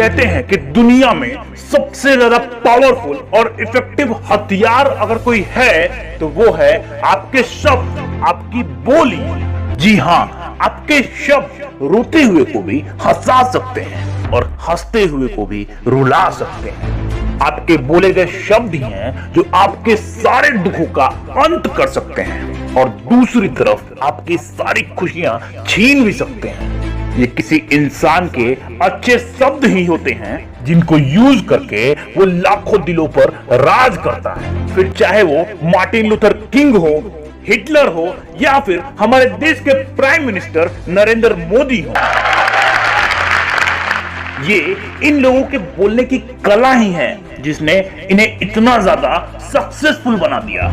कहते हैं कि दुनिया में सबसे ज्यादा पावरफुल और इफेक्टिव हथियार अगर कोई है तो वो है आपके शब्द, आपकी बोली। जी हाँ, आपके शब्द रोते हुए को भी हंसा सकते हैं और हंसते हुए को भी रुला सकते हैं। आपके बोले गए शब्द ही हैं जो आपके सारे दुखों का अंत कर सकते हैं और दूसरी तरफ आपकी सारी खुशियां छीन भी सकते हैं। ये किसी इंसान के अच्छे शब्द ही होते हैं जिनको यूज करके वो लाखों दिलों पर राज करता है। फिर चाहे वो मार्टिन लूथर किंग हो, हिटलर हो या फिर हमारे देश के प्राइम मिनिस्टर नरेंद्र मोदी हो। ये इन लोगों के बोलने की कला ही है जिसने इन्हें इतना ज्यादा सक्सेसफुल बना दिया।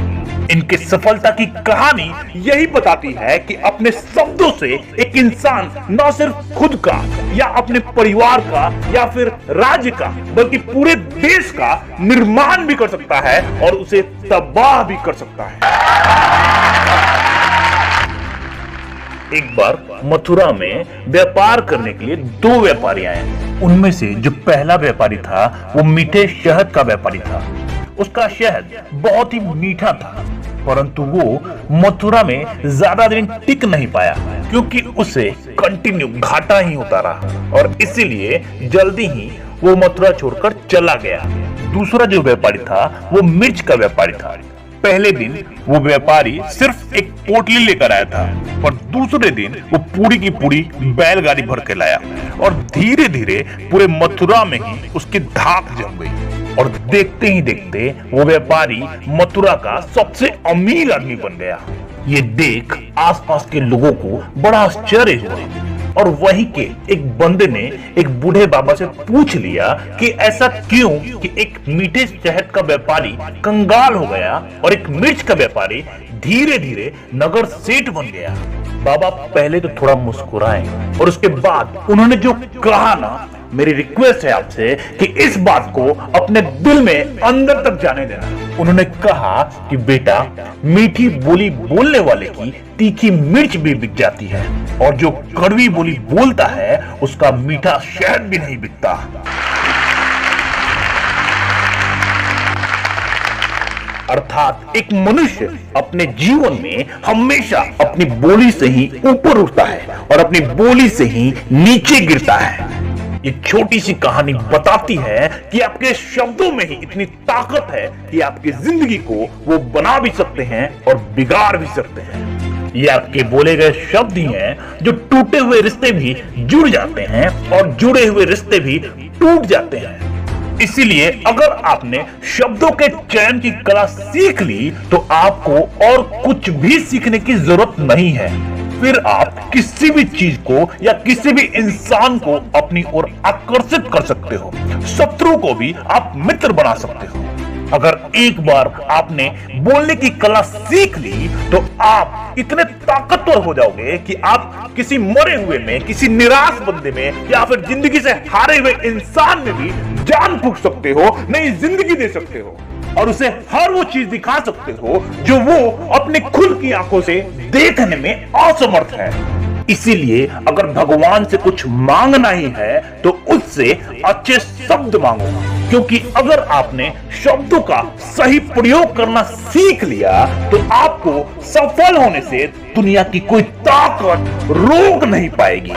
इनके सफलता की कहानी यही बताती है कि अपने शब्दों से एक इंसान न सिर्फ खुद का या अपने परिवार का या फिर राज्य का बल्कि पूरे देश का निर्माण भी कर सकता है और उसे तबाह भी कर सकता है। एक बार मथुरा में व्यापार करने के लिए दो व्यापारी आए। उनमें से जो पहला व्यापारी था वो मीठे शहद का व्यापारी था। उसका शहद बहुत ही मीठा था, परंतु वो मथुरा में ज्यादा दिन टिक नहीं पाया क्योंकि उसे कंटिन्यू घाटा ही होता रहा और इसीलिए जल्दी ही वो मथुरा छोड़कर चला गया। दूसरा जो व्यापारी था वो मिर्च का व्यापारी था। पहले दिन वो व्यापारी सिर्फ एक पोटली लेकर आया था, पर दूसरे दिन वो पूरी की पूरी बैलगाड़ी भर के लाया और धीरे धीरे पूरे मथुरा में ही उसकी धाक जम गई और देखते ही देखते वो व्यापारी मथुरा का सबसे अमीर आदमी बन गया। ये देख आसपास के लोगों को बड़ा आश्चर्य हुआ और वहीं के एक बंदे ने एक बूढ़े बाबा से पूछ लिया कि ऐसा क्यों कि एक मीठे शहद का व्यापारी कंगाल हो गया और एक मिर्च का व्यापारी धीरे धीरे नगर सेठ बन गया। बाबा पहले तो थोड़ा मुस्कुराए और उसके बाद उन्होंने जो कहा ना, मेरी रिक्वेस्ट है आपसे कि इस बात को अपने दिल में अंदर तक जाने देना। उन्होंने कहा कि बेटा, मीठी बोली बोलने वाले की तीखी मिर्च भी बिक जाती है और जो कड़वी बोली बोलता है उसका मीठा शहद भी नहीं बिकता। अर्थात एक मनुष्य अपने जीवन में हमेशा अपनी बोली से ही ऊपर उठता है और अपनी बोली से ही नीचे गिरता है। ये छोटी सी कहानी बताती है कि आपके शब्दों में ही इतनी ताकत है कि आपकी जिंदगी को वो बना भी सकते हैं और बिगाड़ भी सकते हैं। ये आपके बोले गए शब्द ही हैं जो टूटे हुए रिश्ते भी जुड़ जाते हैं और जुड़े हुए रिश्ते भी टूट जाते हैं। इसीलिए अगर आपने शब्दों के चयन की कला सीख ली तो आपको और कुछ भी सीखने की जरूरत नहीं है। फिर आप किसी भी चीज को या किसी भी इंसान को अपनी ओर आकर्षित कर सकते हो। शत्रु को भी आप मित्र बना सकते हो। अगर एक बार आपने बोलने की कला सीख ली तो आप इतने ताकतवर हो जाओगे कि आप किसी मरे हुए में, किसी निराश बंदे में या फिर जिंदगी से हारे हुए इंसान में भी जान फूंक सकते हो, नई जिंदगी दे सकते हो और उसे हर वो चीज दिखा सकते हो जो वो अपने खुद की आंखों से देखने में असमर्थ है। इसीलिए अगर भगवान से कुछ मांगना ही है तो उससे अच्छे शब्द मांगो, क्योंकि अगर आपने शब्दों का सही प्रयोग करना सीख लिया तो आपको सफल होने से दुनिया की कोई ताकत रोक नहीं पाएगी।